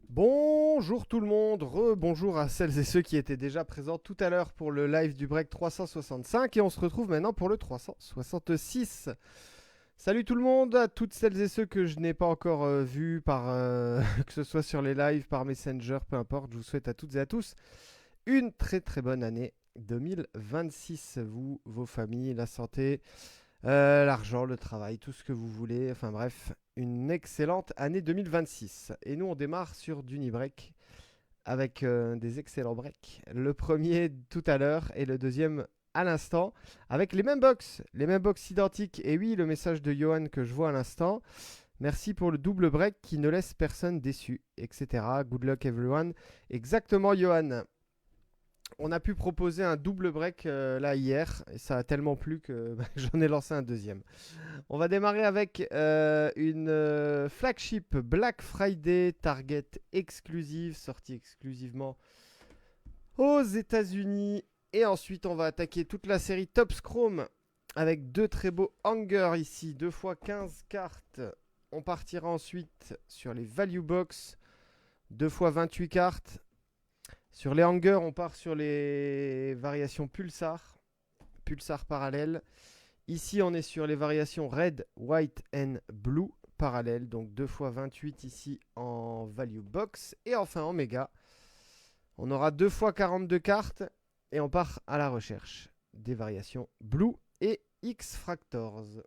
Bonjour tout le monde, bonjour à celles et ceux qui étaient déjà présents tout à l'heure pour le live du break 365 et on se retrouve maintenant pour le 366. Salut tout le monde, à toutes celles et ceux que je n'ai pas encore vus par que ce soit sur les lives, par Messenger, peu importe, je vous souhaite à toutes et à tous une très très bonne année 2026, vous, vos familles, la santé, l'argent, le travail, tout ce que vous voulez. Enfin bref, une excellente année 2026. Et nous, on démarre sur Dunibreak avec des excellents breaks. Le premier tout à l'heure et le deuxième à l'instant avec les mêmes box identiques. Et oui, le message de Johan que je vois à l'instant. Merci pour le double break qui ne laisse personne déçu, etc. Good luck everyone. Exactement, Johan. On a pu proposer un double break là hier et ça a tellement plu que j'en ai lancé un deuxième. On va démarrer avec une flagship Black Friday Target exclusive, sortie exclusivement aux États-Unis. Et ensuite, on va attaquer toute la série Top Chrome avec deux très beaux hangers ici, 2 fois 15 cartes. On partira ensuite sur les Value Box, 2 fois 28 cartes. Sur les hangers, on part sur les variations Pulsar, Pulsar parallèle. Ici, on est sur les variations Red, White and Blue parallèles. Donc 2 fois 28 ici en Value Box. Et enfin en Mega, on aura 2 fois 42 cartes. Et on part à la recherche des variations Blue et X Fractors.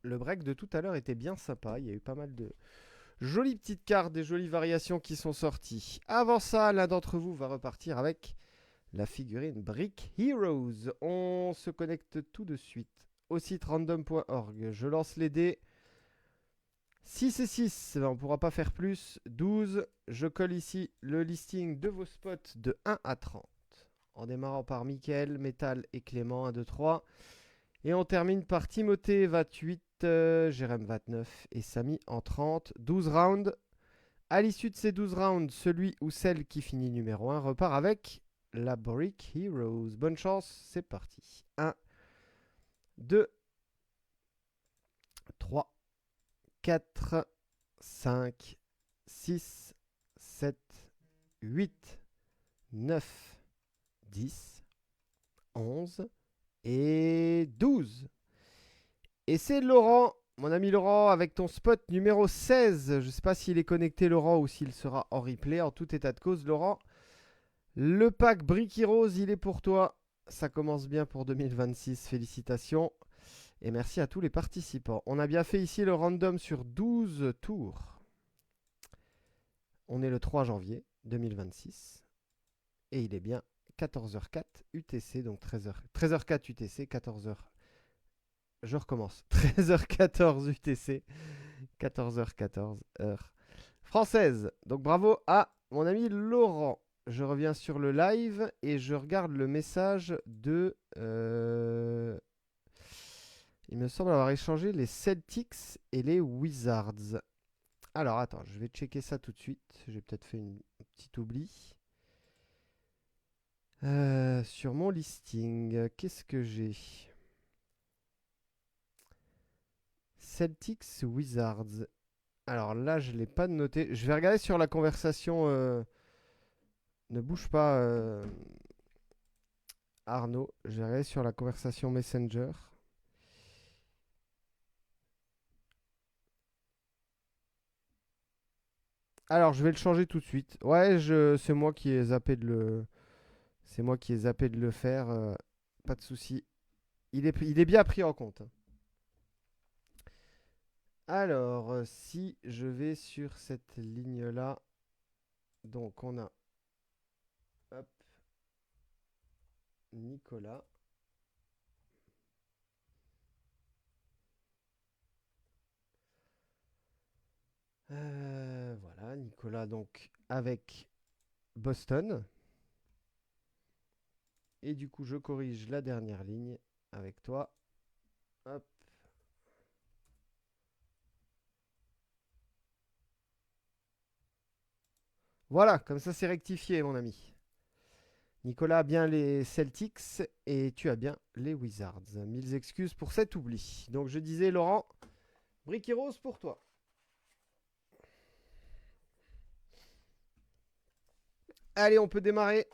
Le break de tout à l'heure était bien sympa. Il y a eu pas mal de jolies petites cartes, des jolies variations qui sont sorties. Avant ça, l'un d'entre vous va repartir avec la figurine Brick Heroes. On se connecte tout de suite au site random.org. Je lance les dés. 6 et 6, on ne pourra pas faire plus. 12, je colle ici le listing de vos spots de 1 à 30. En démarrant par Mickaël, Métal et Clément, 1, 2, 3. Et on termine par Timothée, 28, Jérém, 29 et Samy en 30. 12 rounds. À l'issue de ces 12 rounds, celui ou celle qui finit numéro 1 repart avec la Brick Heroes. Bonne chance, c'est parti. 1, 2, 3, 4, 5, 6, 7, 8, 9, 10, 11 et 12. Et c'est Laurent, mon ami Laurent, avec ton spot numéro 16. Je ne sais pas s'il est connecté, Laurent, ou s'il sera en replay. En tout état de cause, Laurent, le pack Brick Heroes, il est pour toi. Ça commence bien pour 2026. Félicitations. Et merci à tous les participants. On a bien fait ici le random sur 12 tours. On est le 3 janvier 2026. Et il est bien 14h04 UTC, donc 13h04 UTC, 14h. Je recommence. 13h14 UTC, 14h14 heure française. Donc bravo à mon ami Laurent. Je reviens sur le live et je regarde le message de... il me semble avoir échangé les Celtics et les Wizards. Alors attends, je vais checker ça tout de suite. J'ai peut-être fait un petit oubli. Sur mon listing, qu'est-ce que j'ai? Celtics Wizards. Alors là, je ne l'ai pas noté. Je vais regarder sur la conversation. Ne bouge pas, Arnaud. Je vais regarder sur la conversation Messenger. Alors, je vais le changer tout de suite. Ouais, c'est moi qui ai zappé de le. C'est moi qui ai zappé de le faire. Pas de souci. Il est bien pris en compte. Alors, si je vais sur cette ligne-là, donc on a hop, Nicolas. Voilà, Nicolas donc avec Boston. Et du coup, je corrige la dernière ligne avec toi. Hop. Voilà, comme ça c'est rectifié, mon ami. Nicolas a bien les Celtics et tu as bien les Wizards. Mille excuses pour cet oubli. Donc je disais, Laurent, Brick Heroes pour toi. Allez, on peut démarrer.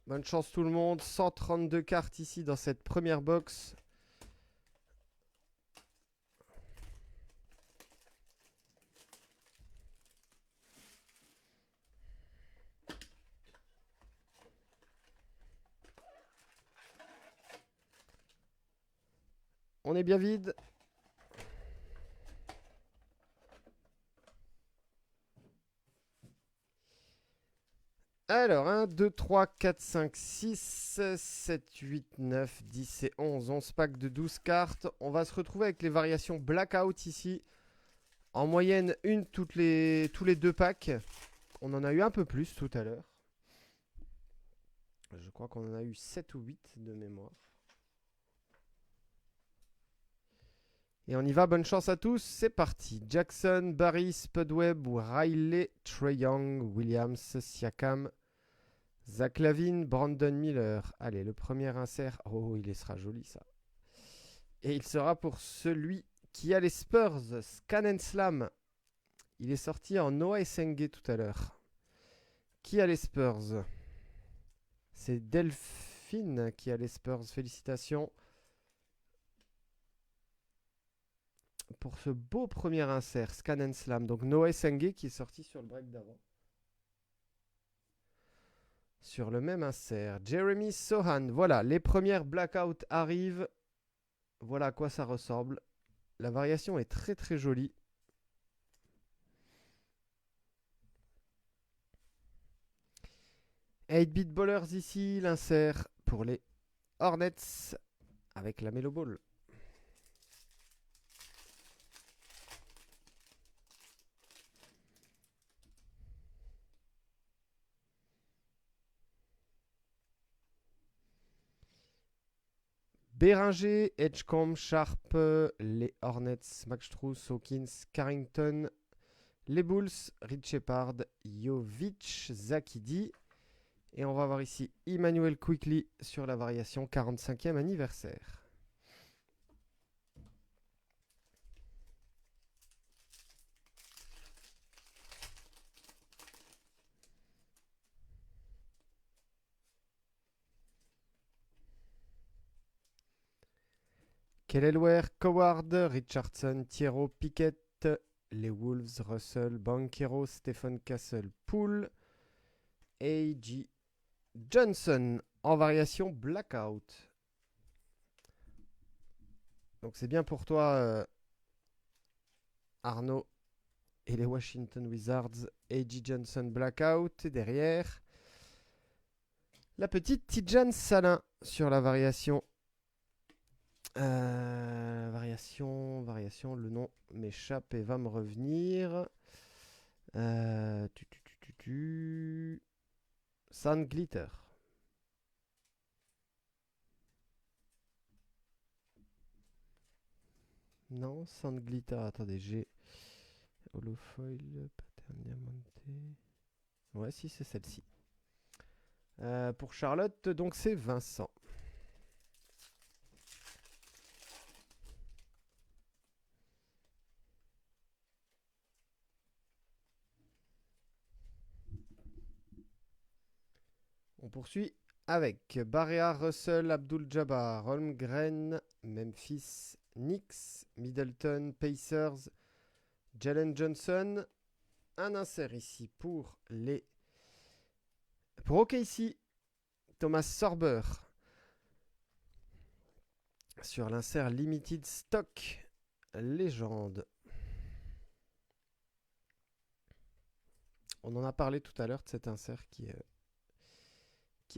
Bonne chance tout le monde. 132 cartes ici dans cette première box. On est bien vide. Alors, 1, 2, 3, 4, 5, 6, 7, 8, 9, 10 et 11. 11 packs de 12 cartes. On va se retrouver avec les variations Blackout ici. En moyenne, une tous les 2 packs. On en a eu un peu plus tout à l'heure. Je crois qu'on en a eu 7 ou 8 de mémoire. Et on y va, bonne chance à tous, c'est parti. Jackson, Barry, Spudwebb, Riley, Trae Young, Williams, Siakam, Zach Lavine, Brandon Miller. Allez, le premier insert. Oh, il sera joli ça. Et il sera pour celui qui a les Spurs, Scan and Slam. Il est sorti en Noah Esenge tout à l'heure. Qui a les Spurs? C'est Delphine qui a les Spurs, félicitations. Pour ce beau premier insert, Scan and Slam. Donc Noah Senge qui est sorti sur le break d'avant. Sur le même insert, Jeremy Sohan. Voilà, les premières Blackout arrivent. Voilà à quoi ça ressemble. La variation est très très jolie. Eight-bit Ballers ici, l'insert pour les Hornets avec la Melo Ball. Béringer, Edgecombe, Sharp, les Hornets, Max Strus, Hawkins, Carrington, les Bulls, Rich Shepard, Jovic, Zakidi. Et on va voir ici Emmanuel Quickley sur la variation 45e anniversaire. Kelelware, Coward, Richardson, Thierro, Pickett, les Wolves, Russell, Banquero, Stephen Castle, Poole, A.J. Johnson en variation Blackout. Donc c'est bien pour toi, Arnaud et les Washington Wizards. A.J. Johnson Blackout. Et derrière, la petite Tidjane Salin sur la variation. Variation, le nom m'échappe et va me revenir. Sand Glitter. Non, Sand Glitter. Attendez, j'ai Holofoil, Pattern Diamanté. Ouais, si, c'est celle-ci. Pour Charlotte, donc c'est Vincent. On poursuit avec Barea, Russell, Abdul-Jabbar, Holmgren, Memphis, Knicks, Middleton, Pacers, Jalen Johnson. Un insert ici pour les... Pour OKC, Thomas Sorber. Sur l'insert Limited Stock, légende. On en a parlé tout à l'heure de cet insert qui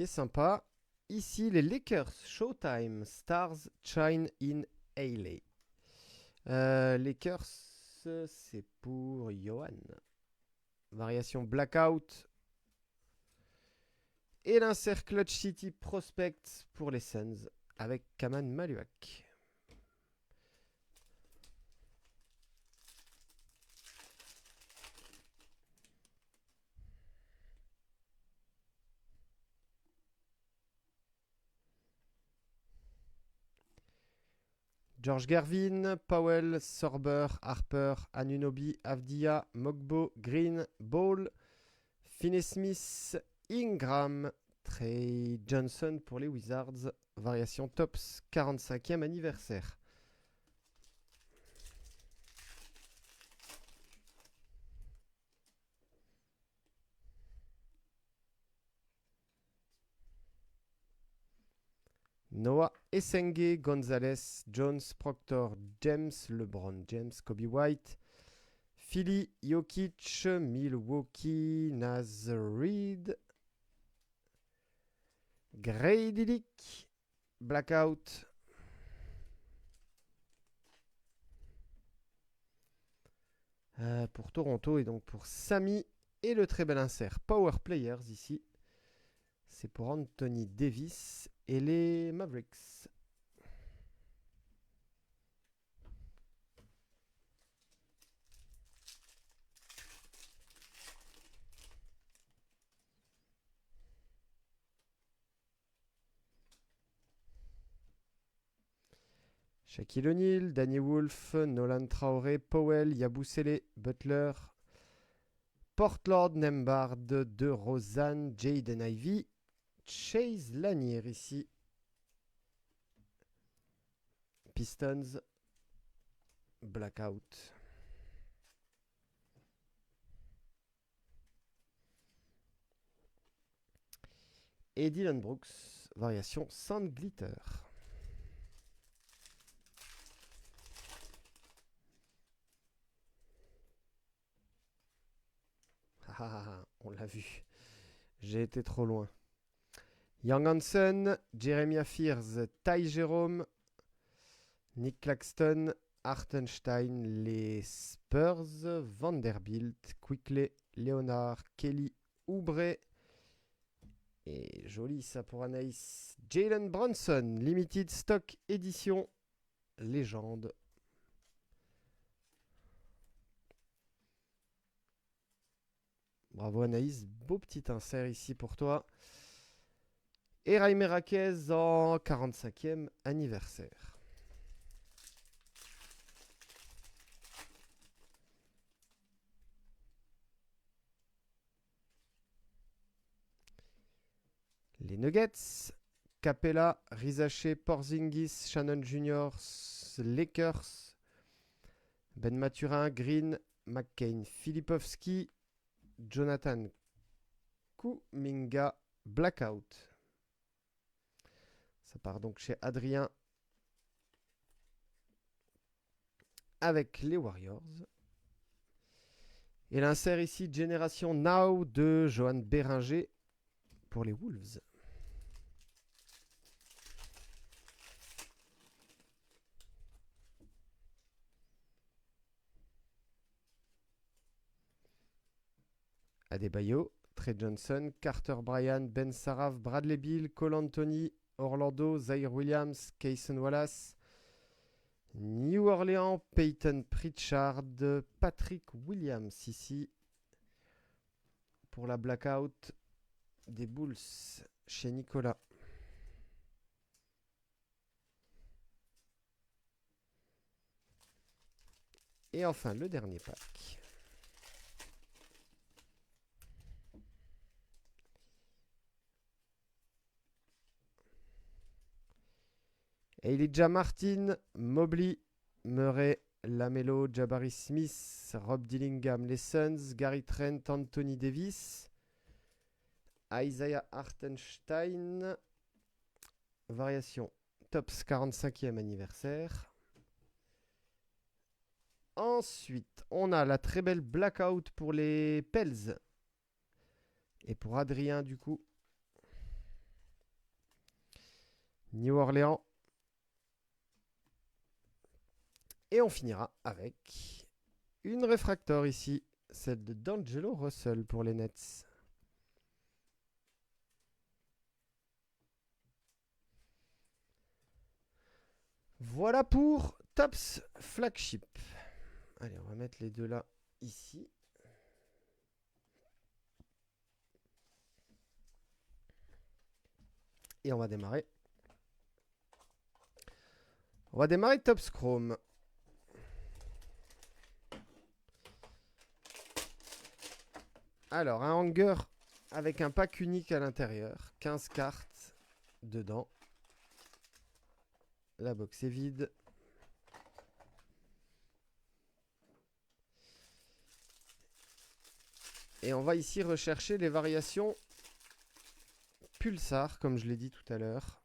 est sympa. Ici, les Lakers, Showtime, Stars, Shine in LA. Lakers, c'est pour Johan. Variation Blackout. Et l'insert Clutch City Prospect pour les Suns avec Kaman Maluak. George Gervin, Powell, Sorber, Harper, Anunoby, Avdia, Mogbo, Green, Ball, Finney-Smith, Ingram, Trey Johnson pour les Wizards. Variation Tops, 45e anniversaire. Noah Essenge, Gonzalez, Jones, Proctor, James, LeBron James, Kobe White, Philly, Jokic, Milwaukee, Naz Reid, Grady Dick, Blackout, pour Toronto et donc pour Samy et le très bel insert Power Players ici. C'est pour Anthony Davis et les Mavericks. Shaquille O'Neal, Danny Wolf, Nolan Traoré, Powell, Yabusele, Butler, Portland, Nembhard, De Rozan, Jaden Ivey, Chase Lanier ici. Pistons, Blackout. Et Dylan Brooks, variation Sand Glitter. On l'a vu. J'ai été trop loin. Young Hansen, Jeremiah Fears, Ty Jerome, Nick Claxton, Hartenstein, les Spurs, Vanderbilt, Quickley, Leonard, Kelly, Oubre. Et joli ça pour Anaïs. Jalen Brunson, Limited Stock Édition, légende. Bravo Anaïs, beau petit insert ici pour toi. Et Raimé Raquez en 45e anniversaire. Les Nuggets, Capella, Rizaché, Porzingis, Shannon Jr., Lakers, Ben Maturin, Green, McCain, Filipovski, Jonathan Kuminga, Blackout. Ça part donc chez Adrien avec les Warriors. Et l'insert ici, Génération Now de Johan Béringer pour les Wolves. Adebayo, Trey Johnson, Carter Bryant, Ben Saraf, Bradley Beal, Cole Anthony, Orlando, Zaire Williams, Kayson Wallace, New Orleans, Peyton Pritchard, Patrick Williams ici pour la Blackout des Bulls chez Nicolas. Et enfin le dernier pack. Elijah Martin, Mobley, Murray, Lamelo, Jabari Smith, Rob Dillingham, les Suns, Gary Trent, Anthony Davis, Isaiah Hartenstein, variation Tops 45e anniversaire. Ensuite, on a la très belle Blackout pour les Pels. Et pour Adrien, du coup. New Orleans. Et on finira avec une réfractor ici, celle de D'Angelo Russell pour les Nets. Voilà pour Tops Flagship. Allez, on va mettre les deux là, ici. Et on va démarrer. On va démarrer Tops Chrome. Alors, un hanger avec un pack unique à l'intérieur. 15 cartes dedans. La box est vide. Et on va ici rechercher les variations Pulsar, comme je l'ai dit tout à l'heure.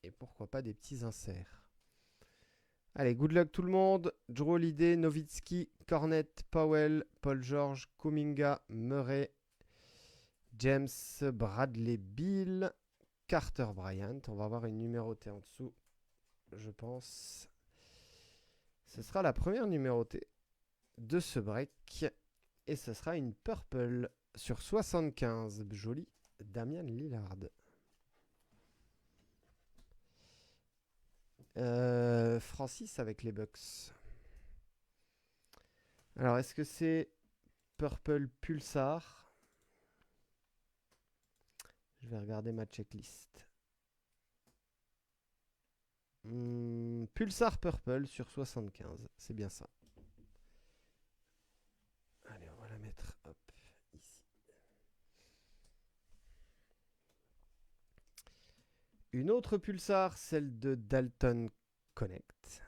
Et pourquoi pas des petits inserts. Allez, good luck tout le monde. Drew Holiday, Nowitzki, Cornet, Powell, Paul George, Kuminga, Murray, James, Bradley, Beal, Carter Bryant. On va avoir une numérotée en dessous, je pense. Ce sera la première numérotée de ce break. Et ce sera une purple sur 75. Joli Damian Lillard. Francis avec les Bucks. Alors, est-ce que c'est Purple Pulsar? Je vais regarder ma checklist. Pulsar Purple sur 75. C'est bien ça. Allez, on va la mettre hop, ici. Une autre Pulsar, celle de Dalton Connect.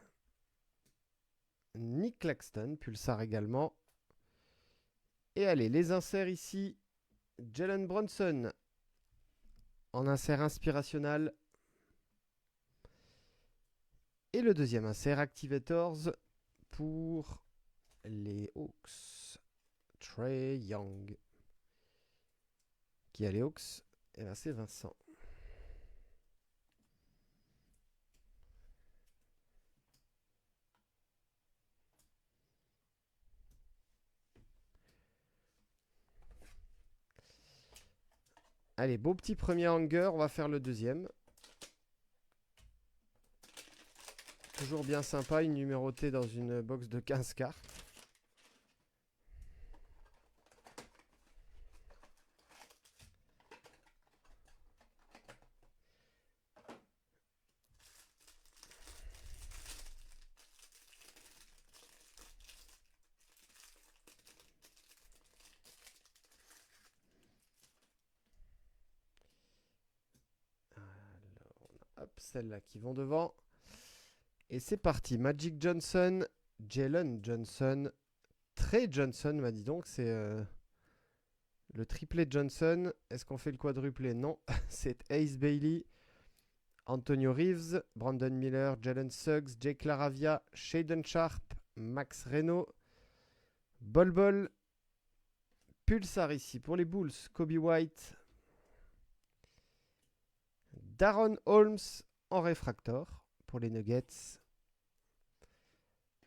Nick Claxton, Pulsar également. Et allez, les inserts ici. Jalen Brunson en insert inspirationnel. Et le deuxième insert, Activators, pour les Hawks. Trae Young. Qui a les Hawks? Et là, c'est Vincent. Allez, beau petit premier hanger, on va faire le deuxième. Toujours bien sympa, une numérotée dans une box de 15 cartes. Hop, celles-là qui vont devant. Et c'est parti. Magic Johnson, Jalen Johnson, Trey Johnson, m'a dit donc. C'est le triplé Johnson. Est-ce qu'on fait le quadruplé? Non. C'est Ace Bailey, Antonio Reeves, Brandon Miller, Jalen Suggs, Jake Laravia, Shaden Sharp, Max Reno, Bol Bol, Pulsar ici pour les Bulls, Kobe White, Daron Holmes en réfractor pour les Nuggets.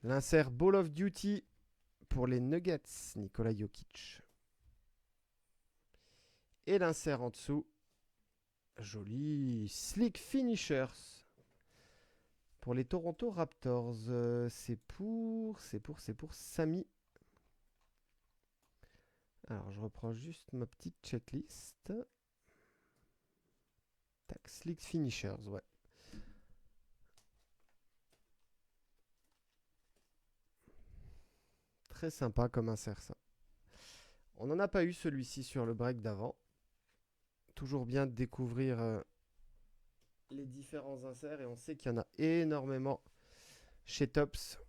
L'insert Ball of Duty pour les Nuggets, Nikola Jokic. Et l'insert en dessous, joli Slick Finishers pour les Toronto Raptors. C'est pour Samy. Alors, je reprends juste ma petite checklist. Tac, Slick Finishers, ouais. Très sympa comme insert, ça. On n'en a pas eu celui-ci sur le break d'avant. Toujours bien de découvrir les différents inserts. Et on sait qu'il y en a énormément chez Topps.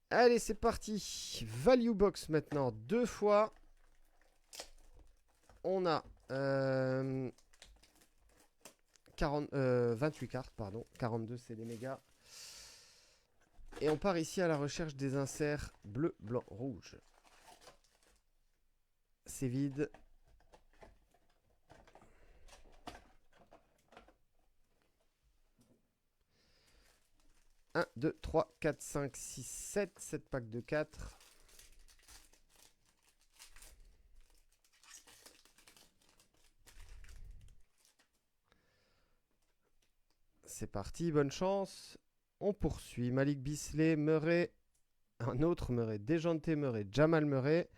Allez, c'est parti. Value box maintenant. 2 fois. On a 28 cartes, pardon. 42, c'est les mégas. Et on part ici à la recherche des inserts bleu, blanc, rouge. C'est vide. Un, 2, 3, 4, 5, 6, 7. 7 packs de 4. C'est parti, bonne chance. On poursuit. Malik Beasley, Murray, un autre Murray, Dejounte Murray, Jamal Murray.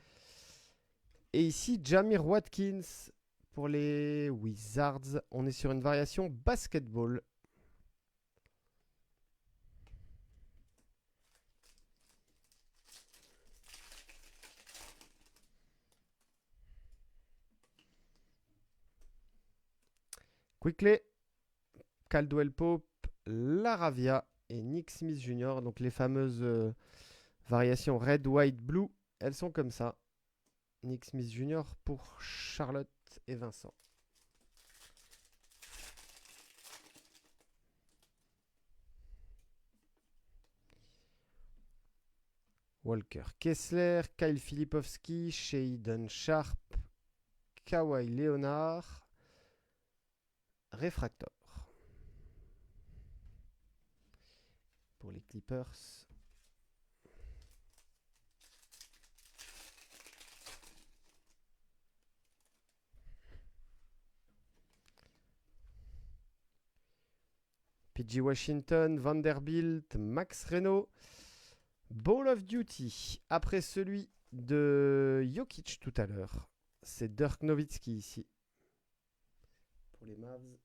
Et ici, Jamir Watkins pour les Wizards. On est sur une variation basketball. Quickley, Caldwell Pope, Laravia et Nick Smith Jr. Donc les fameuses variations Red, White, Blue, elles sont comme ça. Nick Smith Jr. pour Charlotte et Vincent. Walker Kessler, Kyle Filipowski, Shaden Sharp, Kawhi Leonard, Refractor. Pour les Clippers. PG Washington, Vanderbilt, Max Reno. Ball of Duty. Après celui de Jokic tout à l'heure. C'est Dirk Nowitzki ici. Pour les Mavs.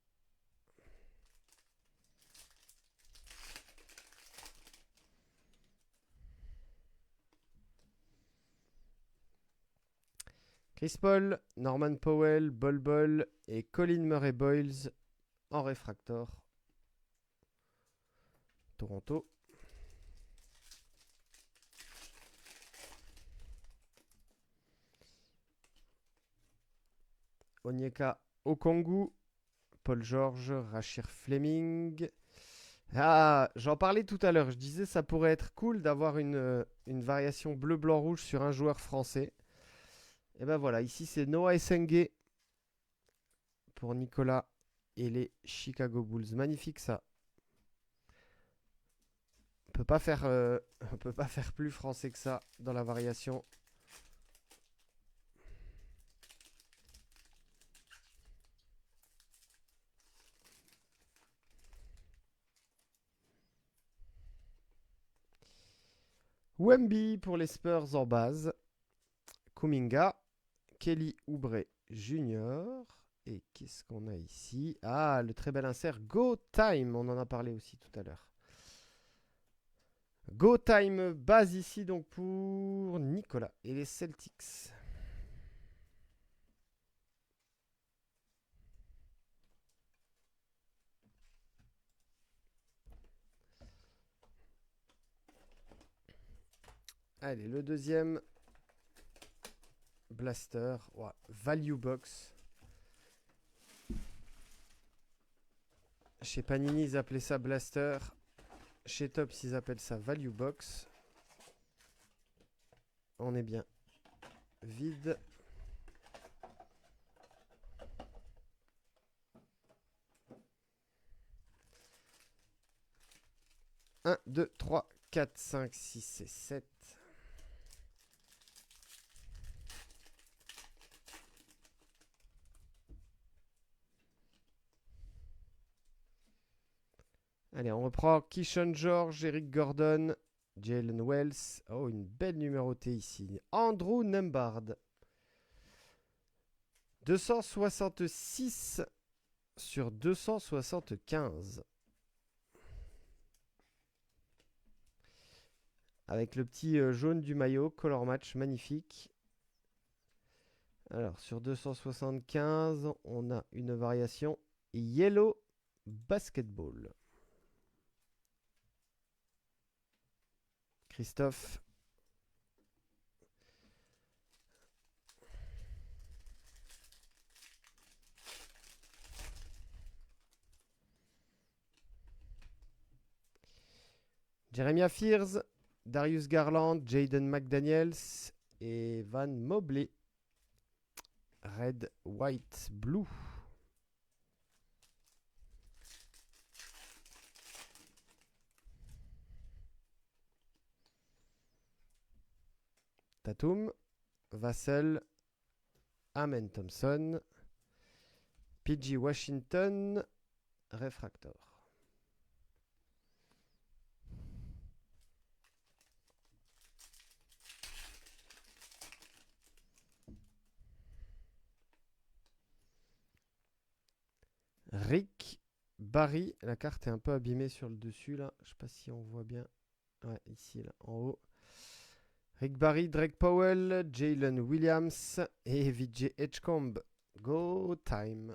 Chris Paul, Norman Powell, Bol Bol et Colin Murray Boyles en réfractor. Toronto. Onyeka Okongwu, Paul George, Rashir Fleming. Ah, j'en parlais tout à l'heure. Je disais ça pourrait être cool d'avoir une variation bleu-blanc-rouge sur un joueur français. Et ben voilà, ici c'est Noah Essengue pour Nicolas et les Chicago Bulls. Magnifique ça. On peut pas faire, on peut pas faire plus français que ça dans la variation. Wemby pour les Spurs en base. Kuminga, Kelly Oubre Jr. Et qu'est-ce qu'on a ici? Ah, le très bel insert Go Time. On en a parlé aussi tout à l'heure. Go Time base ici donc pour Nicolas et les Celtics. Allez, le deuxième Blaster. Ouais, Value Box. Chez Panini, ils appelaient ça Blaster. Chez Topps, ils appellent ça Value Box. On est bien vide. 1, 2, 3, 4, 5, 6 et 7. Allez, on reprend Keyshawn George, Eric Gordon, Jalen Wells. Oh, une belle numérotée ici. Andrew Nembhard. 266 sur 275. Avec le petit jaune du maillot, color match magnifique. Alors, sur 275, on a une variation Yellow Basketball. Christophe. Jeremiah Fears, Darius Garland, Jaden McDaniels et Van Mobley. Red, White, Blue. Tatum, Vassell, Amen Thompson, PG Washington, Refractor. Rick Barry, la carte est un peu abîmée sur le dessus là, je sais pas si on voit bien. Ouais, ici là, en haut. Rick Barry, Drake Powell, Jalen Williams et VJ Edgecombe. Go time.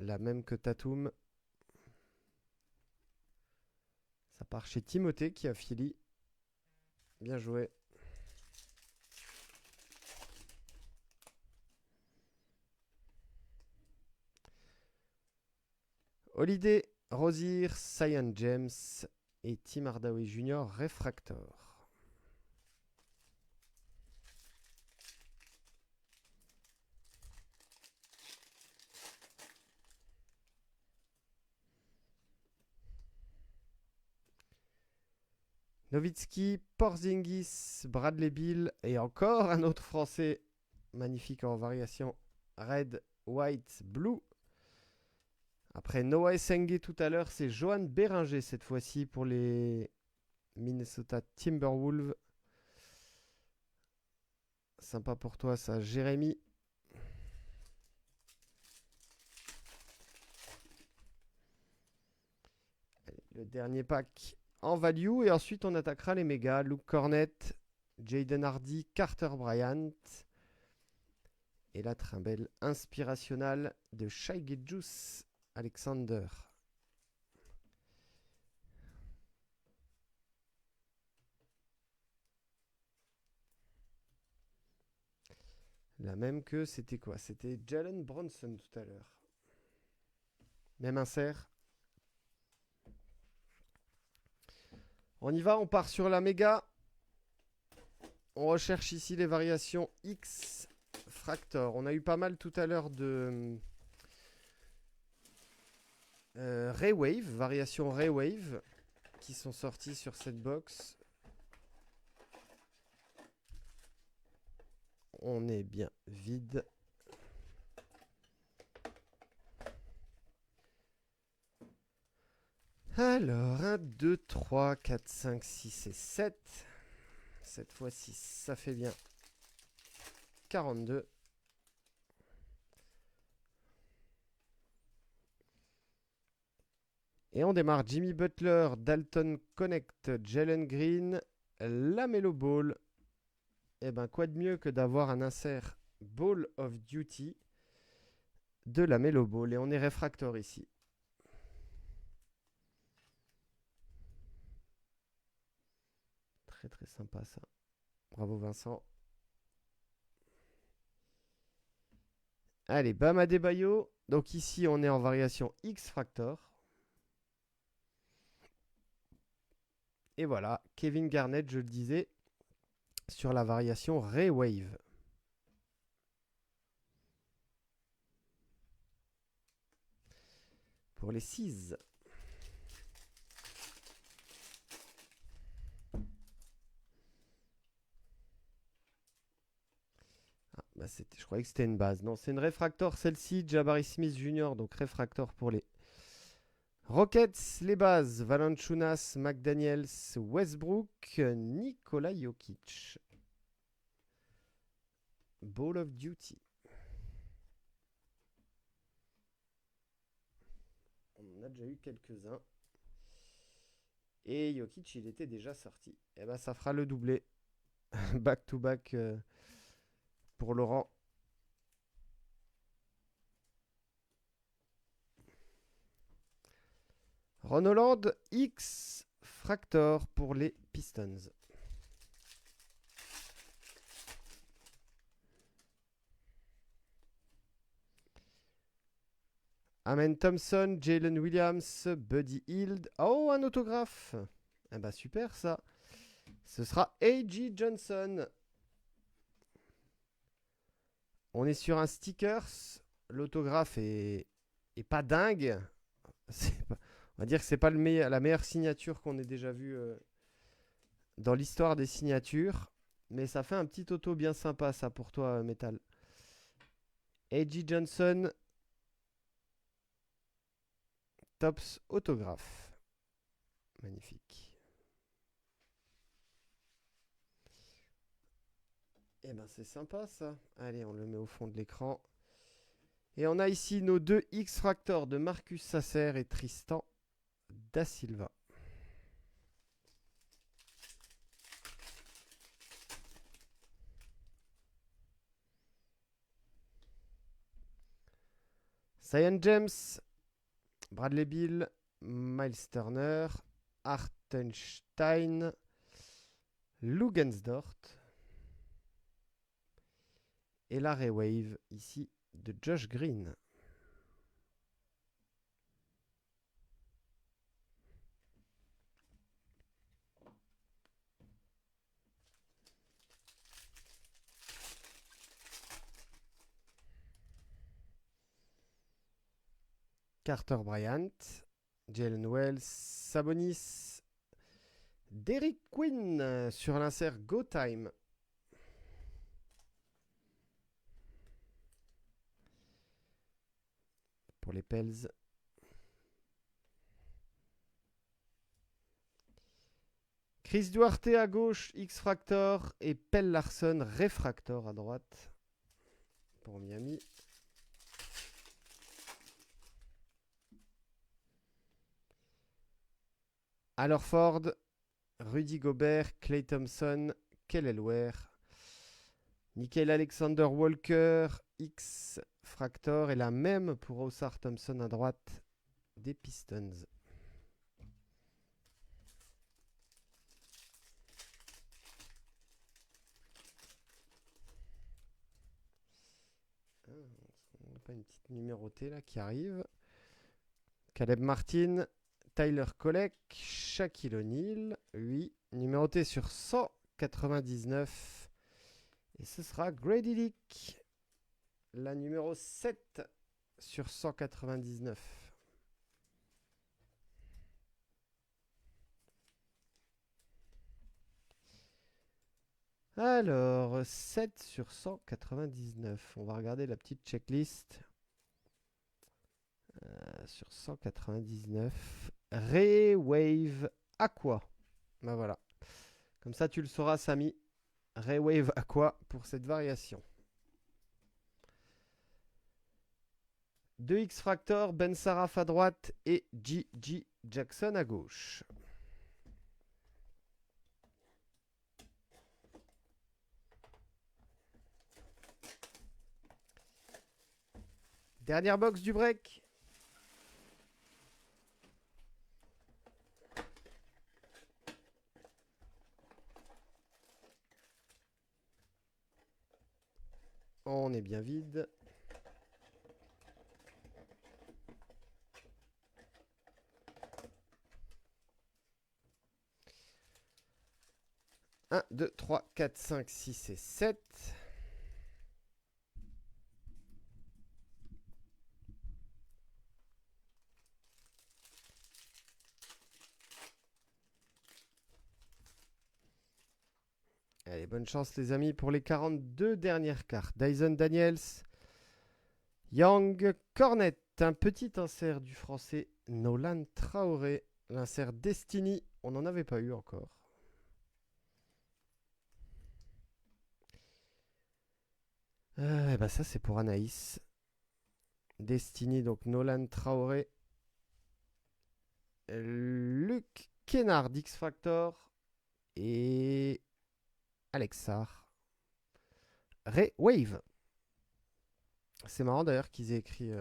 La même que Tatum. Ça part chez Timothée qui a Philly. Bien joué. Holiday, Rozier, Cyan James et Tim Hardaway Jr. Refractor. Nowitzki, Porzingis, Bradley Beal et encore un autre Français magnifique en variation Red, White, Blue. Après Noah Essenge tout à l'heure, c'est Johan Béringer cette fois-ci pour les Minnesota Timberwolves. Sympa pour toi ça, Jérémy. Allez, le dernier pack en value et ensuite on attaquera les mégas. Luke Cornett, Jaden Hardy, Carter Bryant et la trimbelle inspirationnelle de Shai Gilgeous Alexander. La même que c'était quoi? C'était Jalen Brunson tout à l'heure. Même insert. On y va, on part sur la méga. On recherche ici les variations X Fractor. On a eu pas mal tout à l'heure de Raywave, variation Raywave, qui sont sorties sur cette box. On est bien vide. Alors, 1, 2, 3, 4, 5, 6 et 7. Cette fois-ci, ça fait bien 42. Et on démarre Jimmy Butler, Dalton Connect, Jalen Green, LaMelo Ball. Et ben quoi de mieux que d'avoir un insert Ball of Duty de LaMelo Ball. Et on est réfractor ici. Très très sympa ça. Bravo Vincent. Allez, Bam Adebayo. Donc ici on est en variation X-Fractor. Et voilà, Kevin Garnett, je le disais, sur la variation Raywave. Pour les 6. Ah, bah je croyais que c'était une base. Non, c'est une réfractor celle-ci, Jabari Smith Jr. Donc réfractor pour les Rockets, les bases, Valanciunas, McDaniels, Westbrook, Nikola Jokic. Ball of Duty. On en a déjà eu quelques-uns. Et Jokic, il était déjà sorti. Et ben ça fera le doublé. Back to back pour Laurent. Ron Holland, X Fractor pour les Pistons. Amen Thompson, Jalen Williams, Buddy Hield. Oh, un autographe. Eh ben super ça. Ce sera A.J. Johnson. On est sur un stickers. L'autographe est pas dingue. On va dire que c'est pas la meilleure signature qu'on ait déjà vue dans l'histoire des signatures. Mais ça fait un petit auto bien sympa ça pour toi, Metal. A.J. Johnson. Tops autographe. Magnifique. Eh ben c'est sympa ça. Allez, on le met au fond de l'écran. Et on a ici nos deux X-Fractors de Marcus Sasser et Tristan Da Silva. Cyan James, Bradley Beal, Miles Turner, Hartenstein, Lugensdort et la Wave ici de Josh Green. Carter Bryant, Jalen Wells, Sabonis, Derrick Quinn sur l'insert Go Time. Pour les Pels. Chris Duarte à gauche, X-Fractor et Pell Larson, Refractor à droite pour Miami. Alors Ford, Rudy Gobert, Klay Thompson, Kelly Ware, Nickel Alexander Walker, X-Fractor et la même pour Osar Thompson à droite des Pistons. On n'a pas une petite numérotée là qui arrive. Caleb Martin, Tyler Kolek, Shaquille O'Neal, oui, numéroté sur 199. Et ce sera Grady Dick, la numéro 7 sur 199. Alors, 7 sur 199. On va regarder la petite checklist. Sur 199. Ray Wave Aqua. Ben voilà. Comme ça, tu le sauras, Samy. Ray Wave Aqua pour cette variation. 2 X-Fractor, Ben Saraf à droite et G.G. Jackson à gauche. Dernière box du break. On est bien vide. Un, 2, 3, 4, 5, 6 et 7. Allez, bonne chance les amis pour les 42 dernières cartes. Dyson Daniels, Young Cornet, un petit insert du français Nolan Traoré, l'insert Destiny, on n'en avait pas eu encore. Et bah ça c'est pour Anaïs. Destiny, donc Nolan Traoré. Luc Kennard d'X Factor. Et Alex Sarr. Ray Wave. C'est marrant d'ailleurs qu'ils aient écrit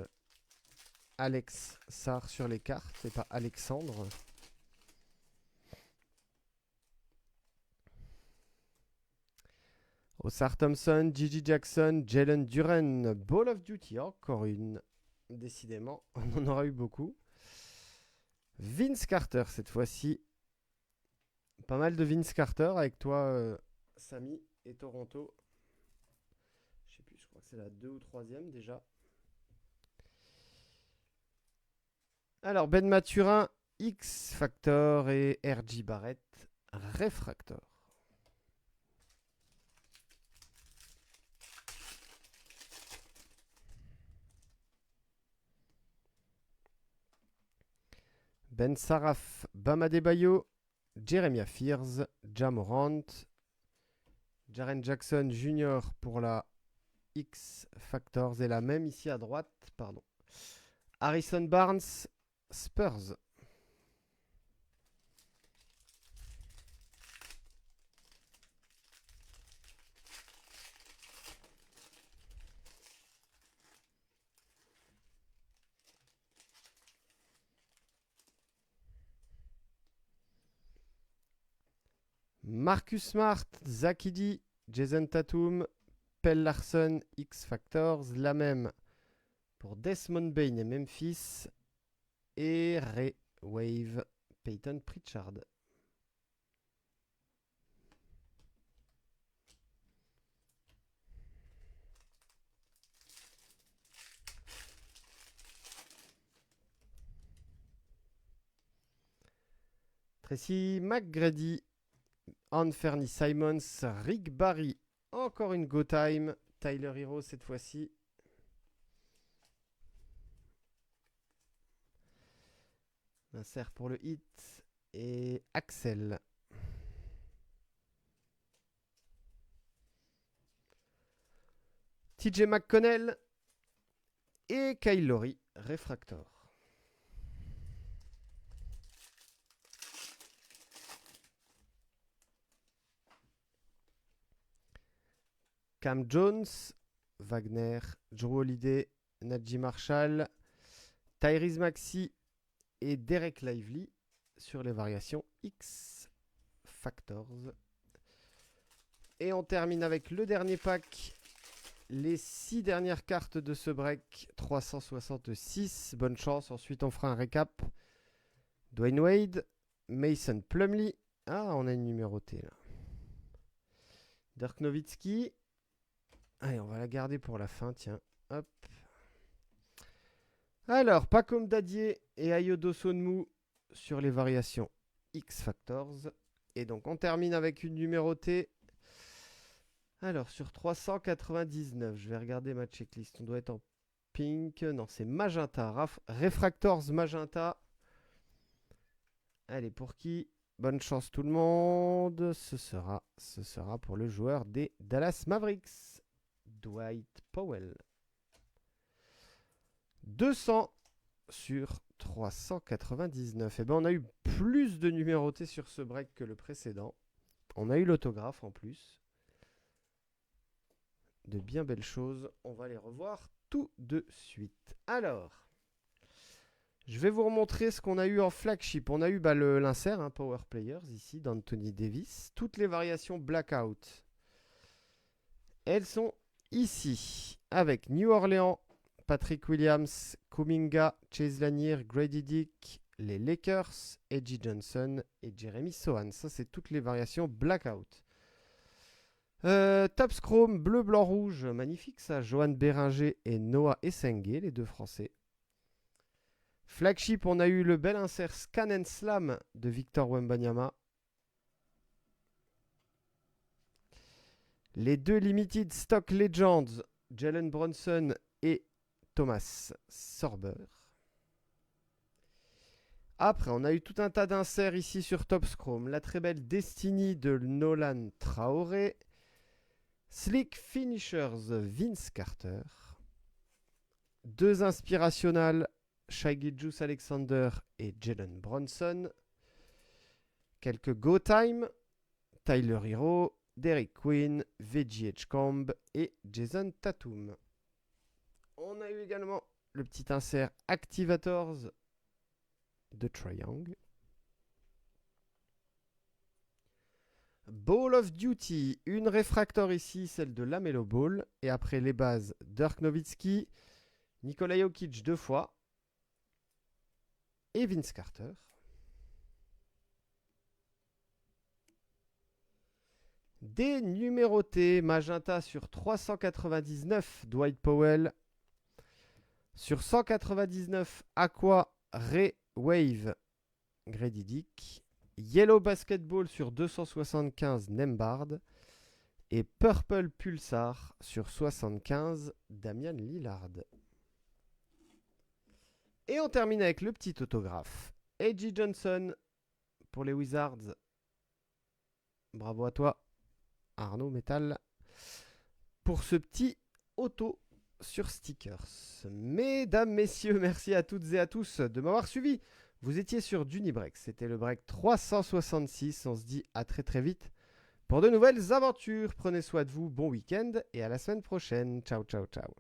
Alex Sarr sur les cartes et pas Alexandre. Osar Thompson, Gigi Jackson, Jalen Duren, Ball of Duty, encore une. Décidément, on en aura eu beaucoup. Vince Carter cette fois-ci. Pas mal de Vince Carter avec toi, Samy et Toronto. Je sais plus, je crois que c'est la 2 ou 3e déjà. Alors, Ben Maturin, X Factor et RJ Barrett, Refractor. Ben Saraf, Bam Adebayo, Jeremiah Fears, Ja Morant, Jaren Jackson Jr. pour la X Factors et la même ici à droite, pardon. Harrison Barnes, Spurs. Marcus Smart, Zakidi, Jason Tatum, Pelle Larsson, X Factors, la même pour Desmond Bane et Memphis, et Ray Wave, Peyton Pritchard. Tracy McGrady, Anthony Simons, Rick Barry, encore une Go Time, Tyler Hero cette fois-ci. Insert pour le hit et Axel. TJ McConnell et Kyle Lowry, Refractor. Cam Jones, Wagner, Drew Holiday, Najee Marshall, Tyrese Maxey et Derek Lively sur les variations X Factors. Et on termine avec le dernier pack. Les 6 dernières cartes de ce break, 366. Bonne chance, ensuite on fera un récap. Dwayne Wade, Mason Plumlee. Ah, on a une numérotée là. Dirk Nowitzki. Allez, on va la garder pour la fin, tiens. Hop. Alors, Pacom Dadier et Ayodo Sonmu sur les variations X Factors. Et donc, on termine avec une numérotée. Alors, sur 399, je vais regarder ma checklist. On doit être en pink. Non, c'est magenta. Refractors magenta. Allez, pour qui? Bonne chance tout le monde. Ce sera pour le joueur des Dallas Mavericks, Dwight Powell. 200 sur 399. Et ben, on a eu plus de numérotés sur ce break que le précédent. On a eu l'autographe en plus. De bien belles choses. On va les revoir tout de suite. Alors, je vais vous remontrer ce qu'on a eu en flagship. On a eu l'insert, Power Players, ici, d'Anthony Davis. Toutes les variations Blackout. Elles sont ici, avec New Orleans, Patrick Williams, Kuminga, Chase Lanier, Grady Dick, les Lakers, Edgy Johnson et Jeremy Sohan. Ça, c'est toutes les variations Blackout. Topps Chrome, bleu, blanc, rouge. Magnifique ça. Johan Béringer et Noah Essengue, les deux Français. Flagship, on a eu le bel insert Scan and Slam de Victor Wembanyama. Les deux Limited Stock Legends, Jalen Brunson et Thomas Sorber. Après, on a eu tout un tas d'inserts ici sur Topps Chrome. La très belle Destiny de Nolan Traoré. Slick Finishers, Vince Carter. Deux inspirationales, Shai Gilgeous-Alexander et Jalen Brunson. Quelques Go Time, Tyler Hero, Derek Quinn, Veggie Edgecomb et Jason Tatum. On a eu également le petit insert Activators de Trae Young. Ball of Duty, une réfractor ici, celle de LaMelo Ball. Et après les bases, Dirk Nowitzki, Nikola Jokic 2 fois et Vince Carter. Des numérotés magenta sur 399, Dwight Powell. Sur 199, Aqua, Ray Wave, Grady Dick. Yellow Basketball sur 275, Nembhard. Et Purple Pulsar sur 75, Damian Lillard. Et on termine avec le petit autographe. Edgy Johnson pour les Wizards. Bravo à toi, Arnaud Metal, pour ce petit auto sur stickers. Mesdames, messieurs, merci à toutes et à tous de m'avoir suivi. Vous étiez sur Dunibreak, c'était le break 366. On se dit à très très vite pour de nouvelles aventures. Prenez soin de vous, bon week-end et à la semaine prochaine. Ciao, ciao, ciao.